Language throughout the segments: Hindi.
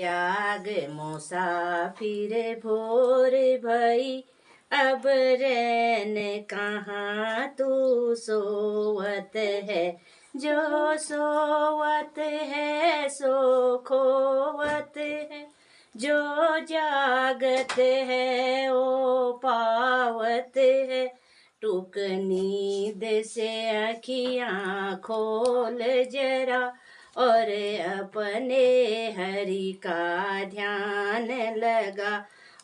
जाग मुसाफिर भोर भई, अब रैन कहाँ तू सोवत है, जो सोवत है सो खोवत है, जो जागत है ओ पावत है, टूक नींद से अखियाँ खोल जरा, और अपने हरि का ध्यान लगा,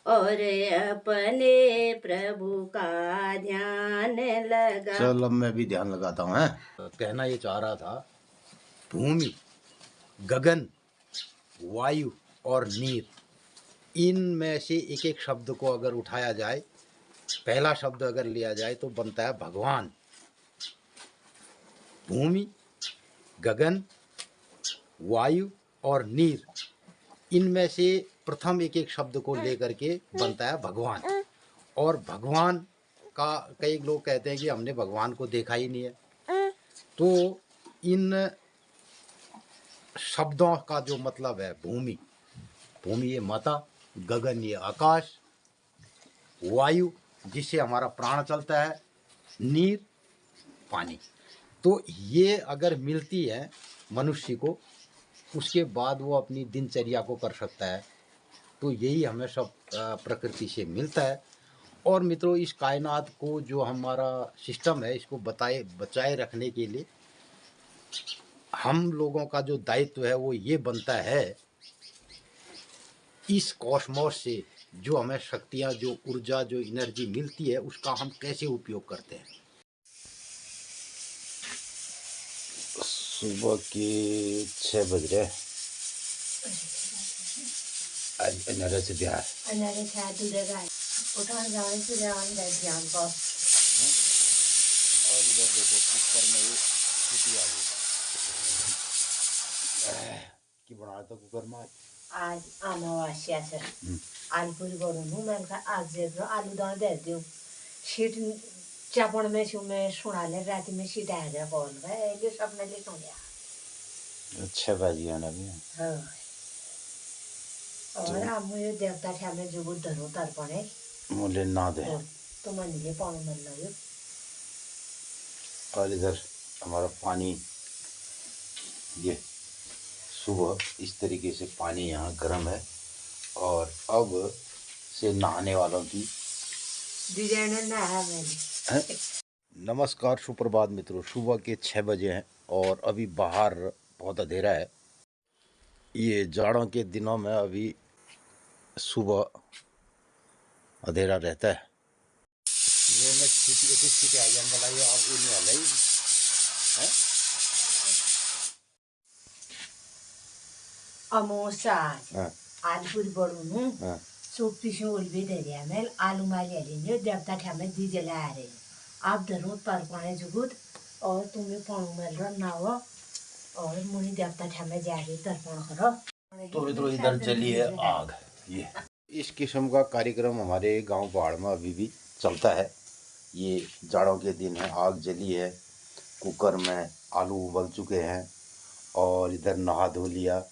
और अपने प्रभु का ध्यान लगा। चल अब मैं भी ध्यान लगाता हूँ। कहना ये चाह रहा था, भूमि, गगन, वायु और नीर, इनमें से एक एक शब्द को अगर उठाया जाए, पहला शब्द अगर लिया जाए तो बनता है भगवान। भूमि, गगन, वायु और नीर, इनमें से प्रथम एक एक शब्द को लेकर के बनता है भगवान। और भगवान का कई लोग कहते हैं कि हमने भगवान को देखा ही नहीं है। तो इन शब्दों का जो मतलब है, भूमि, भूमि ये माता, गगन ये आकाश, वायु जिससे हमारा प्राण चलता है, नीर पानी। तो ये अगर मिलती है मनुष्य को, उसके बाद वो अपनी दिनचर्या को कर सकता है। तो यही हमें सब प्रकृति से मिलता है। और मित्रों, इस कायनात को जो हमारा सिस्टम है, इसको बचाए रखने के लिए हम लोगों का जो दायित्व है वो ये बनता है, इस कॉस्मोस से जो हमें शक्तियाँ, जो ऊर्जा, जो एनर्जी मिलती है, उसका हम कैसे उपयोग करते हैं। सुबह के 6 बज रहे। अनारे से बिहार अनारे छा दूरेगा उठान जाने से जान दे ध्यान को। और इधर देखो कुकर में ये सीटी आ गई कि बना तो कुकर में आज अमावस्या से आलू पूरी करूँ मैं का आज जेब आलू दाल दे दूँ शीट चापड़ में छू मैं सुना ले रात में शीट आ गया कौन का ये सब ने ले सुनिया। अच्छा बाजी आना भी। हाँ और हम मुझे देवता थे हमें जो बुद्ध रो तर्पणे मुझे ना दे तो मन ये पानी मन लो। और इधर हमारा पानी, ये सुबह इस तरीके से पानी यहाँ गर्म है। और अब से नहाने वालों की डिजाइनर ना है मैंने। नमस्कार, सुप्रभात मित्रों। सुबह के 6 बजे हैं और अभी बाहर बहुत अंधेरा है। ये जाड़ों के दिनों में अभी सुबह अंधेरा रहता है। ये मैं सीटी आई हम बताइए आप नहीं आ रही है। अमोसा आलू पूरी बड़ू सूप पीछे उल्बी दे दिया मैं आलू माली लेंगे देवता थे हमें दीजे ला रहे आप धरो तर्पणे जुगुत और तुम्हें पानी मिल रहा ना हो और मुनि देवता थे हमें जा रही तर्पण करो। तो मित्रों इधर चली है आग। ये इस किस्म का कार्यक्रम हमारे गांव पहाड़ में अभी भी चलता है। ये जाड़ों के दिन है, आग जली है, कुकर में आलू उबल चुके हैं और इधर नहा धो लिया।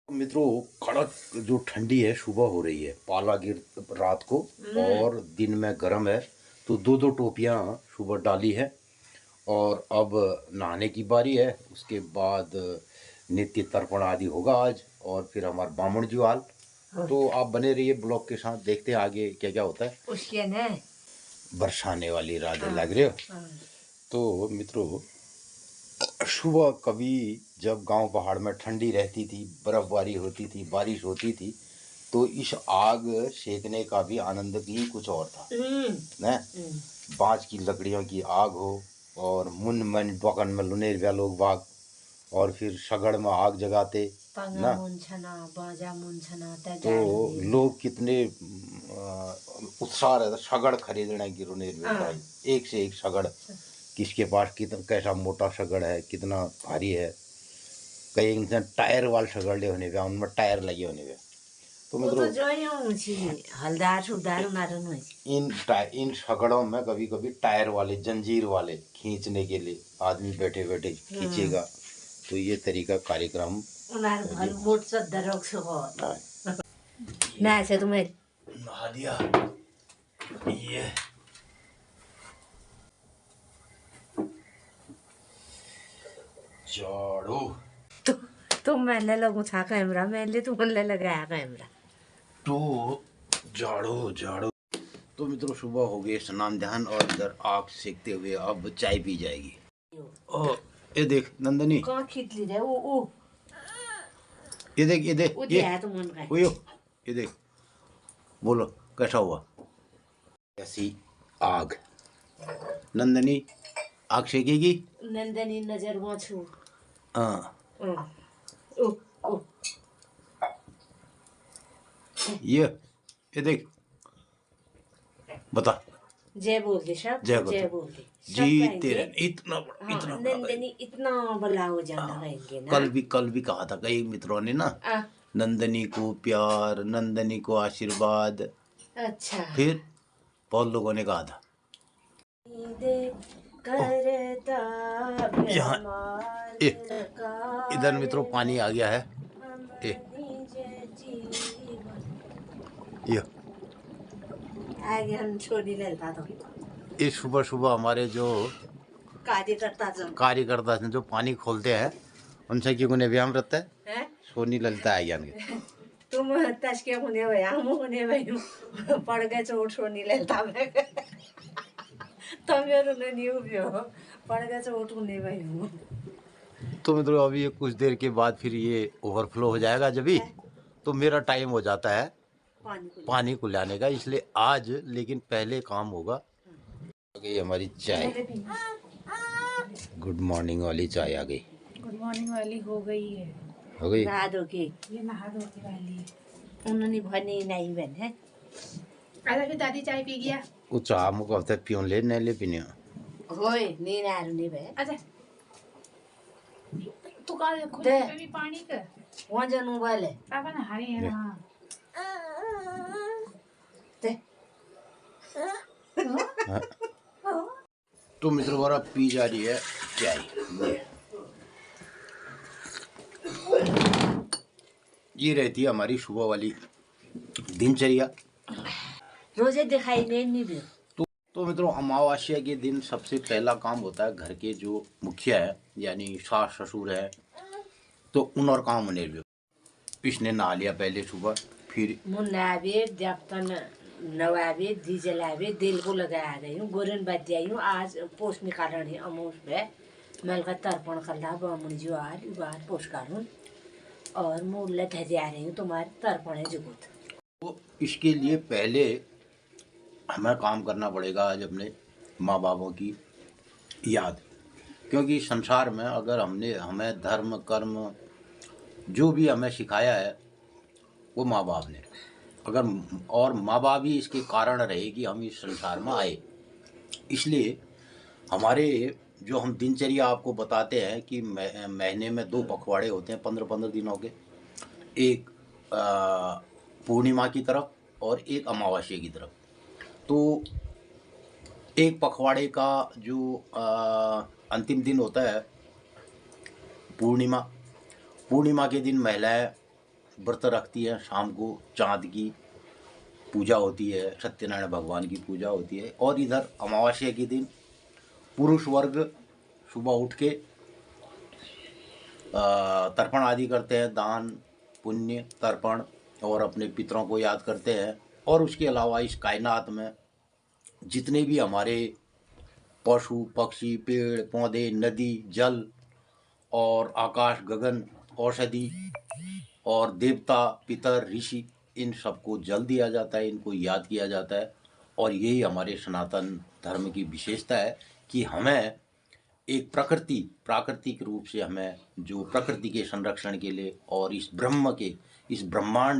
मित्रों कड़क जो ठंडी है सुबह हो रही है, पाला गिर रात को और दिन में गर्म है। तो 2-2 टोपियाँ सुबह डाली है और अब नहाने की बारी है। उसके बाद नित्य तर्पण आदि होगा आज और फिर हमारा बामण ज्वाल। तो आप बने रहिए ब्लॉग के साथ, देखते हैं आगे क्या क्या होता है। उसके ने बरसाने वाली राधे लग रही हो। तो मित्रों सुबह कभी जब गांव पहाड़ में ठंडी रहती थी, बर्फबारी होती थी, बारिश होती थी, तो इस आग सेकने का भी आनंद ही कुछ और था न। बाँस की लकड़ियों की आग हो और मुन मन बकन में लुनेर व्या लोग बाग और फिर सगड़ में आग जगाते ना। तो लोग कितने उत्साह रहता सगड़ खरीदने की रुनेर में, एक से एक सगड़, किसके पास कितना कैसा मोटा सगड़ है, कितना भारी है। कई इंसान टायर वाले सगड़ ले होने पे, उनमें टायर लगे होने पे। तो मतलब हलदार इन सगड़ों में कभी कभी टायर वाले, जंजीर वाले खींचने के लिए आदमी बैठे बैठे खींचेगा। तो ये तरीका कार्यक्रम उनार भल मोट सद्दर रख सको ना से तुम्हें नहा दिया ये झाड़ू तो मैंने लगू था कैमरा मैंने तुमने लगाया कैमरा तो झाड़ू झाड़ू। तो मित्रों सुबह हो गई स्नान ध्यान और इधर आग सेकते हुए अब चाय पी जाएगी। ओ ये देख नंदनी कौन खींच ली रे ओ ये देख ये है तो मन का ये देख बोलो कैसा हुआ। ऐसी आग नंदनी आग सेकेगी। नंदनी नजर में छू हाँ ओ ओ ये देख बता जय बोल दे सब जय बोल दे जी तेरे इतना बड़ा हाँ, नंदनी इतना बड़ा हो जाना कहेंगे ना। कल भी कहा था कई मित्रों ने ना नंदनी को प्यार नंदनी को आशीर्वाद। अच्छा फिर बहुत लोगों ने कहा था यहाँ इधर मित्रों पानी आ गया है। ये इस सुबह सुबह हमारे जो कार्यकर्ता हैं जो पानी खोलते हैं उनसे क्यों उन्हें व्यायाम रहता है सोनी ललिता आई जाएंगे तुम तस्के होने भया हम होने भयू पड़ गए चोट सोनी ललिता में तमेरो नहीं उभ्यो पड़ गए चोट होने भयू। तो मित्रों अभी ये कुछ देर के बाद फिर ये ओवरफ्लो हो जाएगा जब भी तो मेरा टाइम हो जाता है पानी को लाने का इसलिए आज लेकिन पहले काम होगा। ये हमारी चाय गुड मॉर्निंग वाली चाय आ गई। गुड मॉर्निंग वाली हो गई है हो गई नहा धो के ये नहा धो के वाली उन्होंने भनी नहीं बन है आधा भी दादी चाय पी गया वो चाह मुझे हफ्ते पियों ले नहीं ले पीने होए नी नारू नहीं बे अच्छा तू का देखो भी पानी का वहां जनू वाले पापा ना हरी है हां तो मित्रों वाला पी जा रही है चाय ये रहती है हमारी सुबह वाली दिनचर्या रोजे दिखाई नहीं भी। तो मित्रों अमावस्या के दिन सबसे पहला काम होता है घर के जो मुखिया है यानी सास ससुर है तो उन और काम होने भी पिछने नहा लिया पहले सुबह फिर मुन्नावे जब नवावे दी जलावे दिल को लगाया रही हूँ गोरन बात आई हूँ आज पोस्ट निकालनी है अमोस पे मैं का तर्पण कर रहा बामुन जो आज पोस्ट काटूँ और मूल ठहरिया रही हूँ तुम्हारे तर्पण है जुगुत। तो इसके लिए पहले हमें काम करना पड़ेगा आज अपने माँ बापों की याद क्योंकि संसार में अगर हमें धर्म कर्म जो भी हमें सिखाया है वो माँ बाप ने अगर और माँ बाप ही इसके कारण रहे कि हम इस संसार में आए। इसलिए हमारे जो हम दिनचर्या आपको बताते हैं कि महीने में 2 पखवाड़े होते हैं 15-15 दिनों के एक पूर्णिमा की तरफ और एक अमावस्या की तरफ। तो एक पखवाड़े का जो अंतिम दिन होता है पूर्णिमा के दिन महिलाएं व्रत रखती हैं शाम को चाँद की पूजा होती है सत्यनारायण भगवान की पूजा होती है और इधर अमावस्या के दिन पुरुष वर्ग सुबह उठ के तर्पण आदि करते हैं दान पुण्य तर्पण और अपने पितरों को याद करते हैं और उसके अलावा इस कायनात में जितने भी हमारे पशु पक्षी पेड़ पौधे नदी जल और आकाश गगन औषधि और देवता पितर ऋषि इन सबको जल दिया जाता है इनको याद किया जाता है। और यही हमारे सनातन धर्म की विशेषता है कि हमें एक प्राकृतिक रूप से हमें जो प्रकृति के संरक्षण के लिए और इस ब्रह्मांड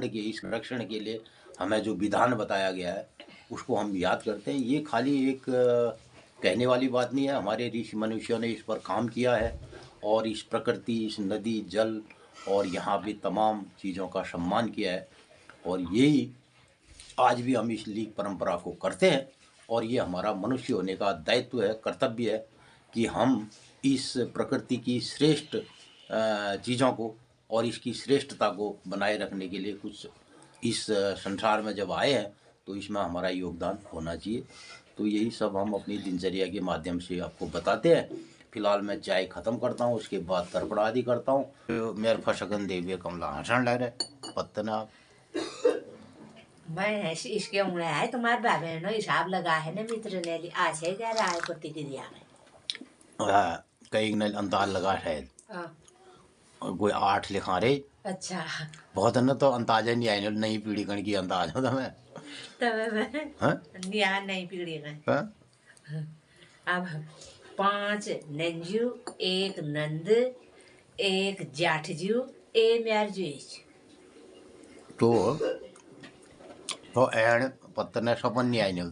के इस संरक्षण के लिए हमें जो विधान बताया गया है उसको हम याद करते हैं। ये खाली एक कहने वाली बात नहीं है हमारे ऋषि मनुष्यों ने इस पर काम किया है और इस प्रकृति इस नदी जल और यहाँ भी तमाम चीज़ों का सम्मान किया है और यही आज भी हम इस लीग परंपरा को करते हैं और ये हमारा मनुष्य होने का दायित्व है कर्तव्य है कि हम इस प्रकृति की श्रेष्ठ चीज़ों को और इसकी श्रेष्ठता को बनाए रखने के लिए कुछ इस संसार में जब आए हैं तो इसमें हमारा योगदान होना चाहिए। तो यही सब हम अपनी दिनचर्या के माध्यम से आपको बताते हैं। फिलहाल मैं चाय ख़त्म करता हूँ, उसके बाद तर्पण आदि करता हूँ। तो मेरे फसकन देवी कमला हसन लग रहे पत्तना मैं इसके उंगले है तुम्हारे बाबे ने हिसाब लगा है ना मित्र ने ली आज है क्या राय प्रतिक्रिया में। हाँ, कई ने अंदाज लगा शायद और कोई 8 लिखा रहे। अच्छा बहुत है ना, तो अंदाजा नहीं आए नई पीढ़ी कण की अंदाज हो मैं तब नई पीढ़ी में अब 5 नंजू, 1 नंद, 1 जाठजू, ए म्यारजूच तो एण पत्तर ने सपन नहीं आई नहीं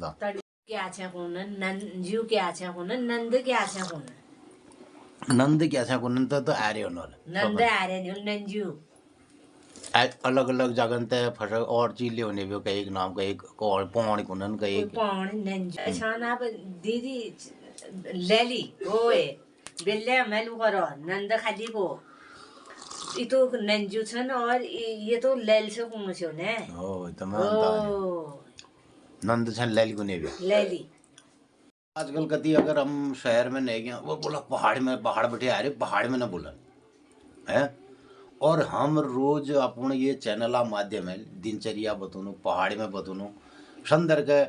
क्या छे कोन नंजू क्या छे कोन नंद क्या छे कोन नंद क्या छे कोन तो आ रहे हो नंद आ रहे नहीं नंजू अलग अलग जगह ते फसक और चीज होने भी कई एक नाम का एक और पौन कोनन का एक पौन नंजू अच्छा ना दीदी लेली ओए बेले मेलू करो नंद खाली को ये तो नंजू छन और ये तो लेल से कौन से ने ओ नंद छन लैली को नहीं भी लेली। आजकल कति अगर हम शहर में नहीं गए वो बोला पहाड़ बैठे आ रहे पहाड़ में ना बोला है। और हम रोज अपन ये चैनल माध्यम है दिनचर्या बतूनु पहाड़ी में बतूनु संदर के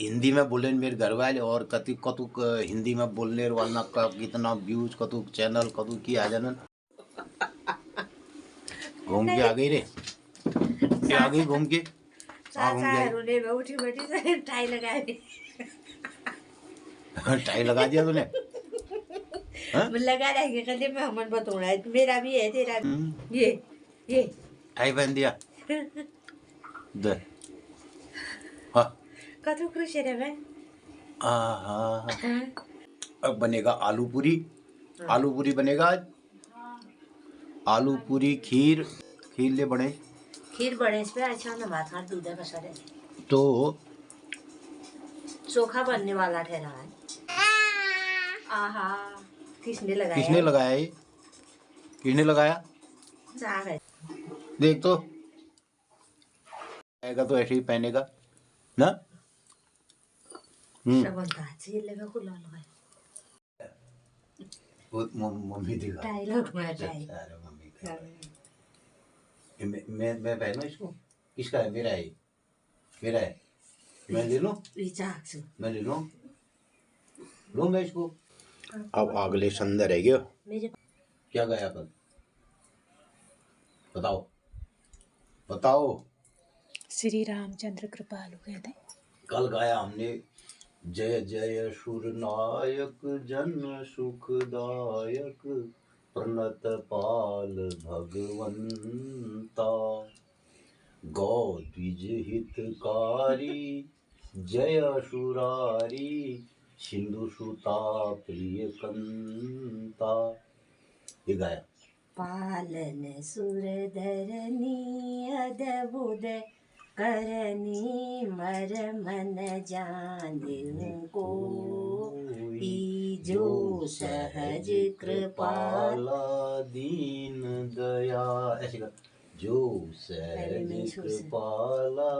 हिंदी में बोले मेरे घर वाले और कति कतुक हिंदी में बोलने वाला का कितना व्यूज कतुक चैनल कतुक की आ जाना घूम के आ गई रे आ गई घूम के उठी बैठी टाई लगा दी टाई लगा दिया तूने लगा रहेंगे कदे में हमन बतौना है मेरा भी है तेरा भी ये टाई पहन दिया दे हाँ कतु खुश है मैं अब बनेगा आलू पूरी बनेगा आज आलू पूरी खीर ले बने खीर बने इस पे अच्छा ना बात हाँ दूध का सारे तो चोखा बनने वाला ठहरा है। आहा किसने लगाया ये किसने लगाया देख तो आएगा तो ऐसे ही पहनेगा ना मम्मी दिखा टाई लगवा टाई मैं पहनूं इसको किसका है मेरा है मैं ले लूं मैं ले लूं मैं इसको अब अगले संदर है क्या क्या गया कल बताओ श्री रामचंद्र कृपालु कहते कल गाया हमने जय जय सुर नायक जन सुखदायक प्रणत पाल भगवंता गौ द्विज हितकारी जय सुरारी सिंधु सुता प्रिय कंता ये गाया पालन सुर धरनी अद्भुत करनी मर मन जाने को जो सहज कृपाला दीन दया ऐसे कर जो सहज कृपाला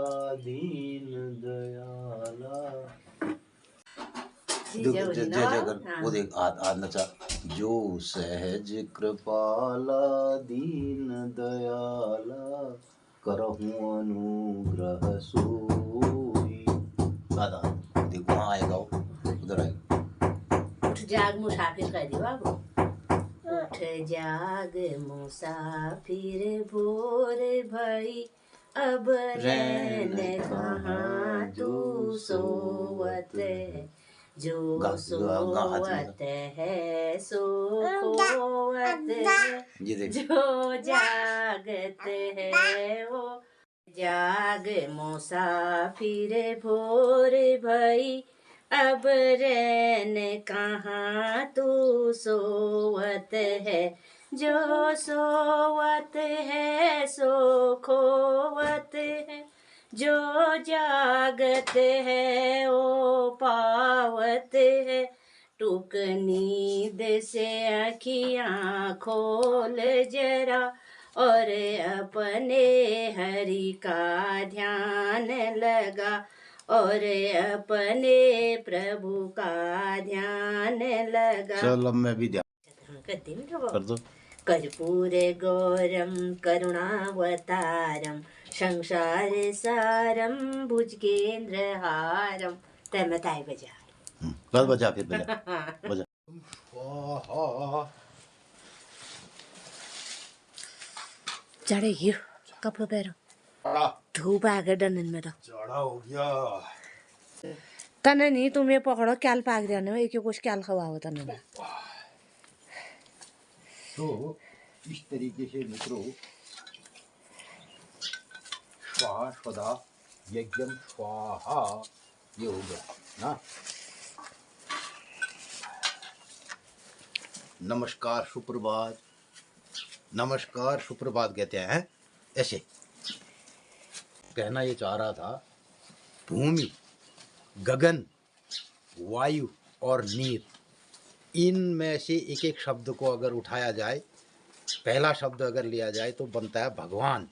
दीन दयाला जय कर वो देख हाथ नचा जो सहज कृपाला दीन दयाला करहूं अनुग्रह सोई दादा देखो वहाँ आएगा उधर आएगा उठ जाग मुसाफिर कह दी बाबू उठ जाग मुसाफिर भोर भई अब रैन कहाँ तू सोवत जो सोवत है सो खोवत जो जागत है वो जाग मुसाफिर भोर भई अब रैन कहाँ तू सोवत है जो सोवत है सो खोवत है जो जागत है ओ पावत है टूक नींद से अखियां खोल जरा और अपने हरि का ध्यान लगा और अपने प्रभु का ध्यान लगा। चलो मैं भी ध्यान करती हूँ कर दो। कर्पूर गौरम करुणावतारम संसार सारम भुजगेंद्रहारम। तय ताई बजा बस बजा, फिर बजा बजा। स्वाहा। चढ़े गिर कपड़ो पहरो धूप आ गया डनन में तो जाड़ा हो गया। तने नहीं तुम्हें पकड़ो क्याल पाक देने में एक कुछ क्याल खवाओ तने में। तो इस तरीके से मित्रों स्वाहा स्वधा यज्ञम स्वाहा ये हो गया ना। नमस्कार सुप्रभात, नमस्कार सुप्रभात कहते हैं ऐसे। कहना ये चाह रहा था, भूमि, गगन, वायु और नीर, इनमें से एक एक शब्द को अगर उठाया जाए, पहला शब्द अगर लिया जाए तो बनता है भगवान।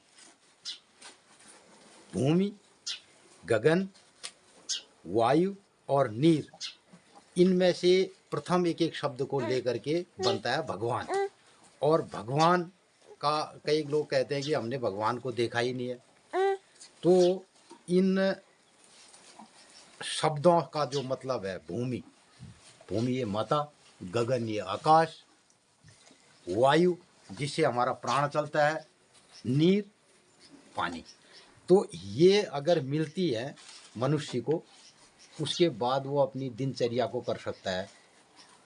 भूमि, गगन, वायु और नीर, इनमें से प्रथम एक एक शब्द को लेकर के बनता है भगवान। और भगवान का कई लोग कहते हैं कि हमने भगवान को देखा ही नहीं है। तो इन शब्दों का जो मतलब है, भूमि, भूमि ये माता, गगन ये आकाश, वायु जिससे हमारा प्राण चलता है, नीर पानी। तो ये अगर मिलती है मनुष्य को, उसके बाद वो अपनी दिनचर्या को कर सकता है।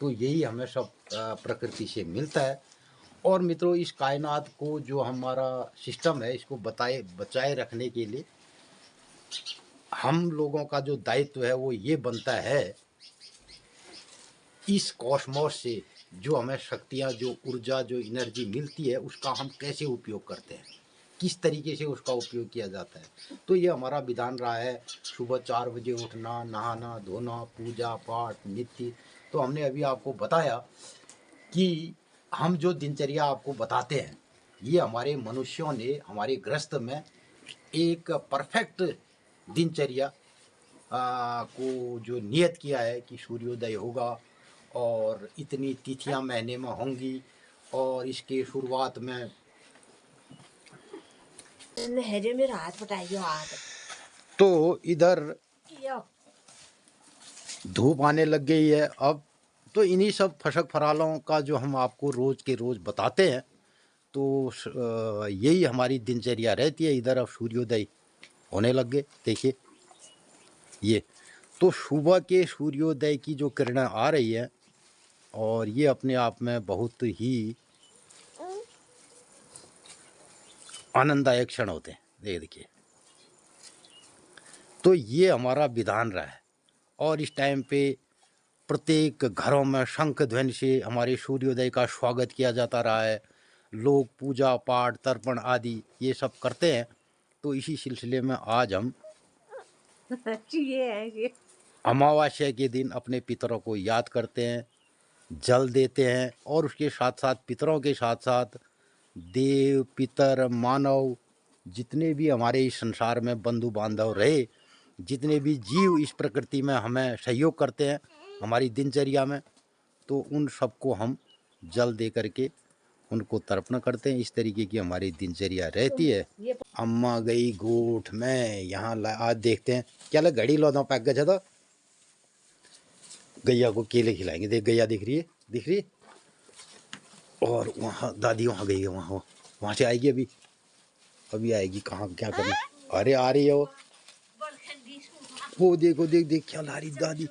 तो यही हमें सब प्रकृति से मिलता है। और मित्रों, इस कायनात को जो हमारा सिस्टम है, इसको बचाए रखने के लिए हम लोगों का जो दायित्व है वो ये बनता है, इस कॉस्मोस से जो हमें शक्तियाँ, जो ऊर्जा, जो एनर्जी मिलती है, उसका हम कैसे उपयोग करते हैं, किस तरीके से उसका उपयोग किया जाता है। तो ये हमारा विधान रहा है, सुबह 4 बजे उठना, नहाना धोना, पूजा पाठ नित्य। तो हमने अभी आपको बताया कि हम जो दिनचर्या आपको बताते हैं, ये हमारे मनुष्यों ने हमारे गृहस्थ में एक परफेक्ट दिनचर्या को जो नियत किया है कि सूर्योदय होगा और इतनी तिथियां महीने में होंगी, और इसके शुरुआत में लहरे में रात पटाइयो हाथ। तो इधर धूप आने लग गई है अब। तो इन्हीं सब फशक फरालों का जो हम आपको रोज के रोज बताते हैं, तो यही हमारी दिनचर्या रहती है। इधर अब सूर्योदय होने लग गए, देखिए ये। तो सुबह के सूर्योदय की जो किरणें आ रही है, और ये अपने आप में बहुत ही आनंददायक क्षण होते हैं, देखिए। तो ये हमारा विधान रहा है। और इस टाइम पे प्रत्येक घरों में शंख ध्वनि से हमारे सूर्योदय का स्वागत किया जाता रहा है। लोग पूजा पाठ तर्पण आदि ये सब करते हैं। तो इसी सिलसिले में आज हम अमावस्या के दिन अपने पितरों को याद करते हैं, जल देते हैं, और उसके साथ साथ पितरों के साथ साथ देव पितर मानव जितने भी हमारे इस संसार में बंधु बांधव रहे, जितने भी जीव इस प्रकृति में हमें सहयोग करते हैं हमारी दिनचर्या में, तो उन सबको हम जल दे करके उनको तर्पण करते हैं। इस तरीके की हमारी दिनचर्या रहती है। अम्मा गई गोठ में, यहाँ आज देखते हैं क्या लग घड़ी लो दो पैक गया था। गैया को केले खिलाएंगे, देख गैया दिख रही है, दिख रही है। और वहाँ दादी वहाँ गई है, वहाँ से आएगी अभी आएगी। कहाँ क्या करना, अरे आ रही है वो देखो, देख क्या ला रही दादी।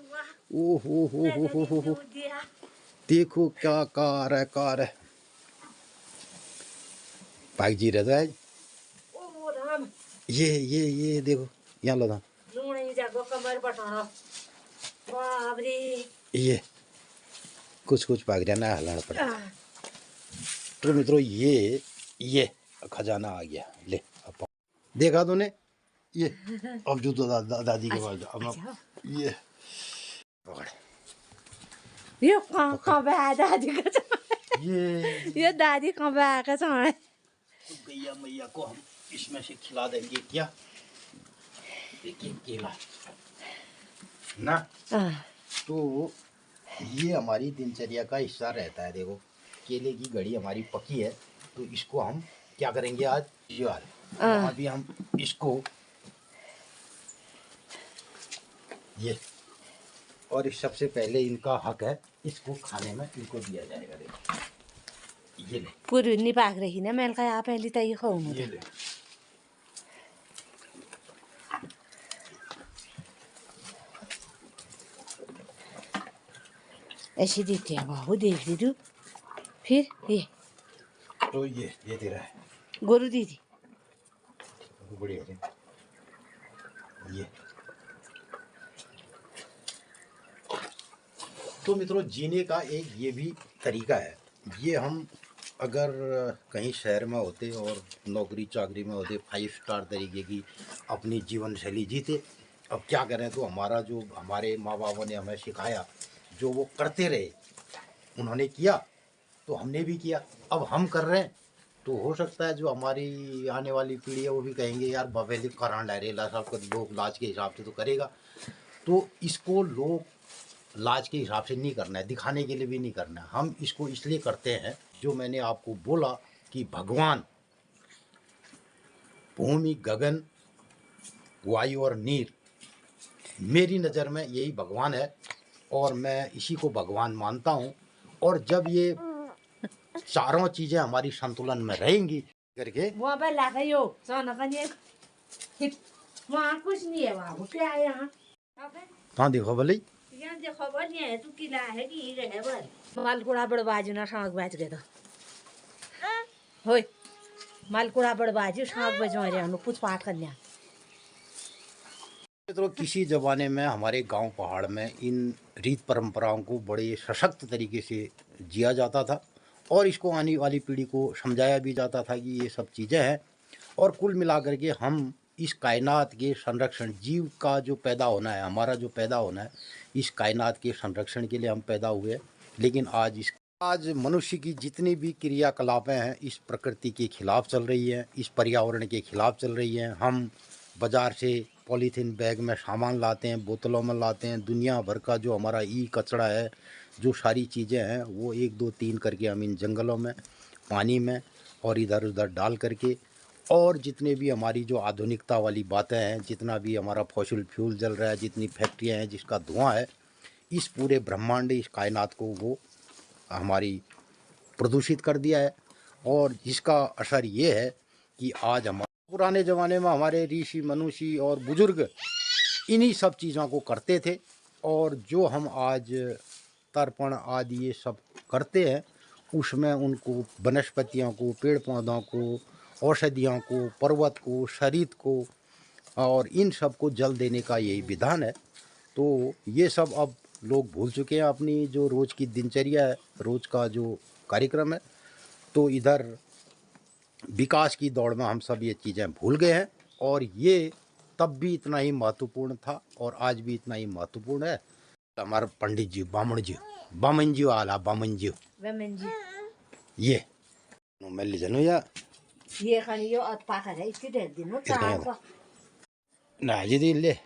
ओ हो देखो क्या कार है। पाक जी रहता है ये देखो यहाँ लगा ये कुछ पाक जाना हलाना पड़ा। तो मित्रों ये खजाना आ गया, ले अब देखा तूने ये। अब जो तो दादी के पास ये पकड़, यो कहाँ पे आया दादी का चाय? ये दादी कहाँ पे आया का चाय? गैया मैया को हम इसमें से खिला देंगे क्या? देखिए केला ना, तो ये हमारी दिनचर्या का हिस्सा रहता है। देखो केले की घड़ी हमारी पकी है, तो इसको हम क्या करेंगे आज यार, अभी हम इसको ये, और इस सबसे पहले इनका हक है, इसको खाने में इनको दिया जाएगा। देखो ये ले, पूरी नहीं पाक रही ना, मैंने कहा आप पहले तो ये खाऊंगा। ये ले, ऐसे देते हैं बाबू, देख ली तू। फिर ये तो ये तेरा है गोरू दीदी। बढ़िया है ये। तो मित्रों, जीने का एक ये भी तरीका है। ये हम अगर कहीं शहर में होते और नौकरी चाकरी में होते, 5 स्टार तरीके की अपनी जीवन शैली जीते, अब क्या करें, तो हमारा जो हमारे माँ बापों ने हमें सिखाया, जो वो करते रहे, उन्होंने किया तो हमने भी किया, अब हम कर रहे हैं, तो हो सकता है जो हमारी आने वाली पीढ़ी है वो भी कहेंगे यार बवेली करान ला रहे ला साहब, लोग लाज के हिसाब से तो करेगा। तो इसको लोग लाज के हिसाब से नहीं करना है, दिखाने के लिए भी नहीं करना है, हम इसको इसलिए करते हैं, जो मैंने आपको बोला कि भगवान भूमि गगन वायु और नीर, मेरी नज़र में यही भगवान है और मैं इसी को भगवान मानता हूँ। और जब ये चारों चीज़ें हमारी संतुलन में रहेंगी करके, वहाँ पर लाकर यो सोना का ये वहाँ कुछ नहीं है, वहाँ क्या है यहाँ? हाँ देखो भले यहाँ देखो बोल ये है, तू किला है कि ये है बोल। मालकुड़ा बड़बाजू ना शांग बच गए तो होय, मालकुड़ा बड़बाजू शांग बजवा रहे हैं, कुछ पाठ करने। तो किसी ज़माने में हमारे गांव पहाड़ में इन रीत परंपराओं को बड़े सशक्त तरीके से जिया जाता था और इसको आने वाली पीढ़ी को समझाया भी जाता था कि ये सब चीज़ें हैं। और कुल मिलाकर के हम इस कायनात के संरक्षण, जीव का जो पैदा होना है, हमारा जो पैदा होना है, इस कायनात के संरक्षण के लिए हम पैदा हुए। लेकिन आज मनुष्य की जितनी भी क्रियाकलापें हैं इस प्रकृति के खिलाफ चल रही हैं, इस पर्यावरण के खिलाफ चल रही हैं। हम बाज़ार से पॉलीथीन बैग में सामान लाते हैं, बोतलों में लाते हैं, दुनिया भर का जो हमारा कचरा है, जो सारी चीज़ें हैं, वो 1 2 3 करके हम इन जंगलों में, पानी में और इधर उधर डाल करके, और जितने भी हमारी जो आधुनिकता वाली बातें हैं, जितना भी हमारा फॉसिल फ्यूल जल रहा है, जितनी फैक्ट्रियाँ हैं, जिसका धुआं है, इस पूरे ब्रह्मांड, इस कायनात को वो हमारी प्रदूषित कर दिया है। और जिसका असर ये है कि आज हमारे पुराने ज़माने में हमारे ऋषि मनुष्य और बुजुर्ग इन्हीं सब चीज़ों को करते थे, और जो हम आज तर्पण आदि ये सब करते हैं, उसमें उनको वनस्पतियों को, पेड़ पौधों को, औषधियों को, पर्वत को, शरीर को और इन सब को जल देने का यही विधान है। तो ये सब अब लोग भूल चुके हैं, अपनी जो रोज़ की दिनचर्या है, रोज़ का जो कार्यक्रम है, तो इधर विकास की दौड़ में हम सब ये चीज़ें भूल गए हैं। और ये तब भी इतना ही महत्वपूर्ण था और आज भी इतना ही महत्वपूर्ण है। हमारे पंडित जी, बामन जी आला, बामन जी ये मैं ले जानू या ये खानी यो अत पाका है, इसके देख दिन में चार को ना जी दी ले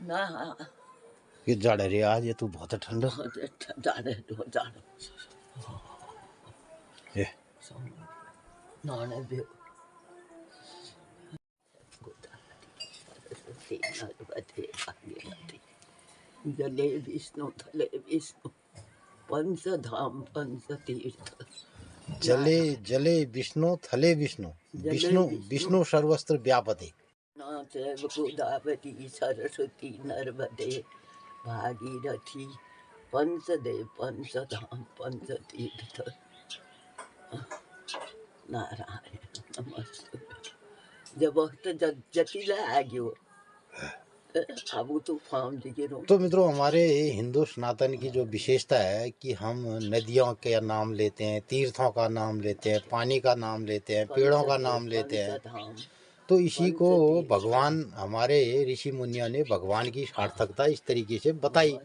ना ये जाड़े रे आज, ये तू बहुत ठंडा जाने दो जाने ये नाने भी जले विष्णु थले विष्णु पंचधाम पंचतीर्थ जले विष्णु थले विष्णु, विष्णु सर्वस्त्र व्यापते। नाचैव गोदावरी सरस्वती नर्मदे भागीरथी पंचदेव पंचधाम पंचतीर्थ नारायण नमस्ते। जब वक्त जटिला आ गयो अब तो फार्म दिखे। तो मित्रों, हमारे हिंदू सनातन की जो विशेषता है कि हम नदियों के नाम लेते हैं, तीर्थों का नाम लेते हैं, पानी का नाम लेते हैं, पेड़ों का नाम लेते हैं। तो इसी को भगवान, हमारे ऋषि मुनियों ने भगवान की सार्थकता इस तरीके से बताई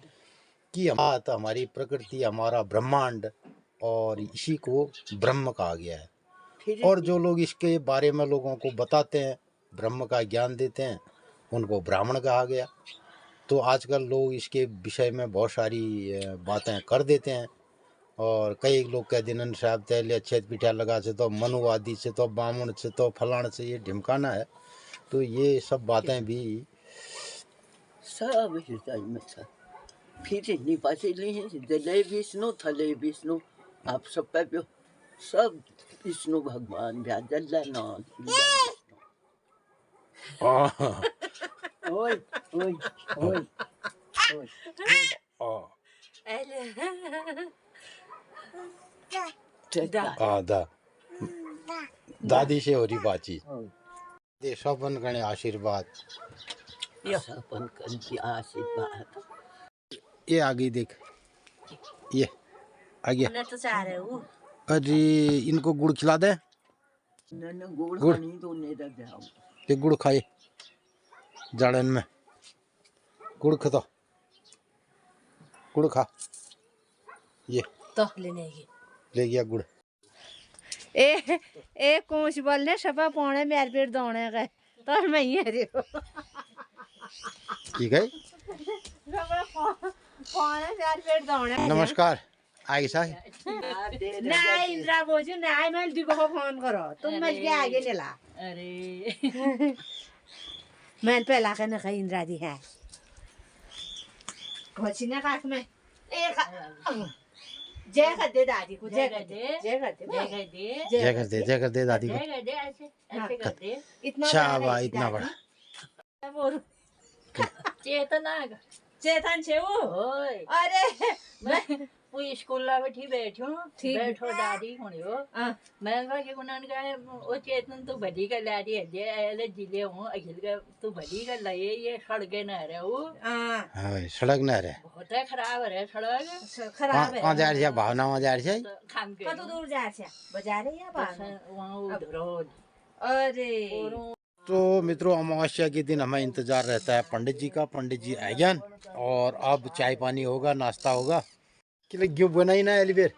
कि हमारी प्रकृति, हमारा ब्रह्मांड, और इसी को ब्रह्म कहा गया है। फिर और जो लोग इसके बारे में लोगों को बताते हैं, ब्रह्म का ज्ञान देते हैं, उनको ब्राह्मण कहा गया। तो आजकल लोग इसके विषय में बहुत सारी बातें कर देते हैं, और कई लोग कह दिन साहब तैले छेद पिठा लगा से तो मनुवादी से तो बामण से तो फलाण से ये ढिमकाना है। तो ये सब बातें भी सब हृदय में था। फिर निपासिले जले विष्णु थले विष्णु आप सब पे भी सब विष्णु भगवान भ्या जल्ला नाम ओए ओए ओए दा दादी से हो रही बातचीत। दे सबन गणे आशीर्वाद। सपन कर की आशीर्वाद। ये आ गई देख, ये आ गया। मैं तो चाह रहा हूँ अरे इनको गुड़ खिला दे। न गुड़ गुड़। नहीं तो नहीं रख जाओ। ये गुड़ खाए जाड़न में, गुड़ खा, गुड़ खा। ये तो लेने की ले गया गुड़। ए कोच बोलने सपा पौने मेरे पेट दौड़े गए तो मैं ही हरे ठीक है। पौने मेरे पेट दौड़े। नमस्कार आगे साहब। ना इंद्रा बोझू ना मैं दी को फोन करो तुम मच के आगे चला। अरे मैं पहला का ना कहीं इंद्रा दी है कोची ना काट में एक जय कर दे दादी को, जय कर दे, जय कर दे, जय कर दे, जय कर दे, जय कर दे दादी को। जय कर दे, ऐसे ऐसे कर दे। इतना शाबाश, इतना बड़ा। चेतना चेतन छे वो। ओए अरे मैं वो स्कूल ला बैठी बैठो ठीक। बैठो दादी हुणी हो हाँ। मैं कहा कि उन्होंने कहा वो चेतन तू भली का ला रही है जे ऐले जिले हूँ अखिल का तू भली का लाए ये सड़के न रहे वो हाँ सड़क न रहे बहुत है खराब है सड़क खराब है। कहाँ जा रही है? भावना में जा रही है। तो खाम के कत दूर जा छे बाजार है या बाहर? वहाँ उधर हो अरे तो मित्रों अमावस्या के दिन हमें इंतजार रहता है पंडित जी का। पंडित जी आ गया और अब चाय पानी होगा, नाश्ता होगा। कि क्यों बनाई ना एलिवेर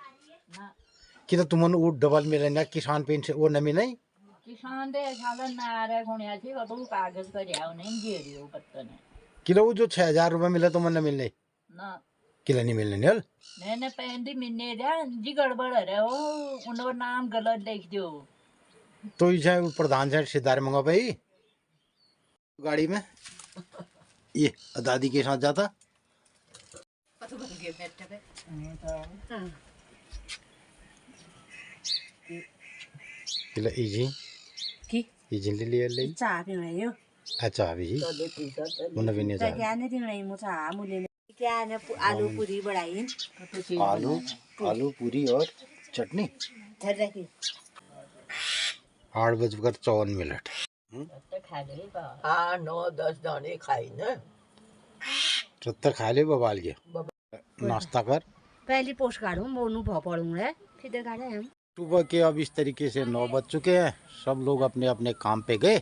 कि तो तुमने वो डबल में लेना किसान पेन से वो नमी नहीं किसान दे साधन ना आ रहे होने थी तो कागज का जाओ नहीं दे रही हो पत्ता ने किलो वो जो 6,000 रुपये मिला तो मन मिलने ना किलो नहीं मिलने नहीं। मैंने पहन दी मिलने दिया जी गड़बड़ है वो उनका नाम गलत लिख दो तो ये प्रधान से सिद्धार्थ मंगा भाई गाड़ी में ये दादी के साथ जाता किलो इजी की इजी ले लिया ले। चाह पी रही हो? अच्छा अभी जी मुन्ना भी नहीं तो जा क्या नहीं दी रही मुझे मुझे क्या है आलू पूरी बढ़ाई आलू आलू पूरी और चटनी। धर रखी 8:54 खा ले हाँ 9-10 दाने खाई ना 70 खा ले बबाल के नाश्ता कर। पहली पोस्ट काढूं मोनू पड़ूंगा फिर काढ़े हम। सुबह के अब इस तरीके से 9 बज चुके हैं, सब लोग अपने अपने काम पे गए।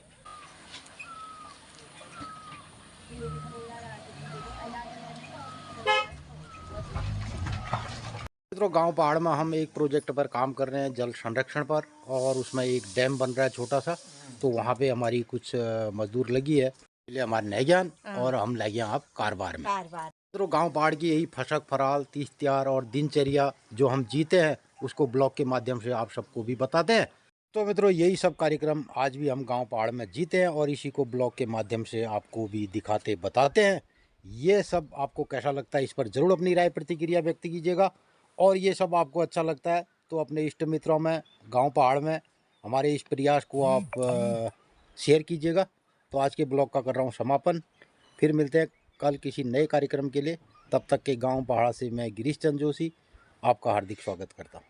मित्रों गांव पहाड़ में हम एक प्रोजेक्ट पर काम कर रहे हैं जल संरक्षण पर, और उसमें एक डैम बन रहा है छोटा सा। तो वहाँ पे हमारी कुछ मजदूर लगी है, इसलिए हमारे नए ज्ञान और हम लगे हैं आप कारबार में। मित्रों गांव पहाड़ की यही फसक फराल तीज त्योहार और दिनचर्या जो हम जीते हैं उसको ब्लॉग के माध्यम से आप सबको भी बताते हैं। तो मित्रों यही सब कार्यक्रम आज भी हम गांव पहाड़ में जीते हैं और इसी को ब्लॉग के माध्यम से आपको भी दिखाते बताते हैं। ये सब आपको कैसा लगता है इस पर ज़रूर अपनी राय प्रतिक्रिया व्यक्त कीजिएगा, और ये सब आपको अच्छा लगता है तो अपने इष्ट मित्रों में गांव पहाड़ में हमारे इस प्रयास को आप शेयर कीजिएगा। तो आज के ब्लॉग का कर रहा हूँ समापन, फिर मिलते हैं कल किसी नए कार्यक्रम के लिए। तब तक के गांव पहाड़ से मैं गिरीश चंद्र जोशी आपका हार्दिक स्वागत करता हूँ।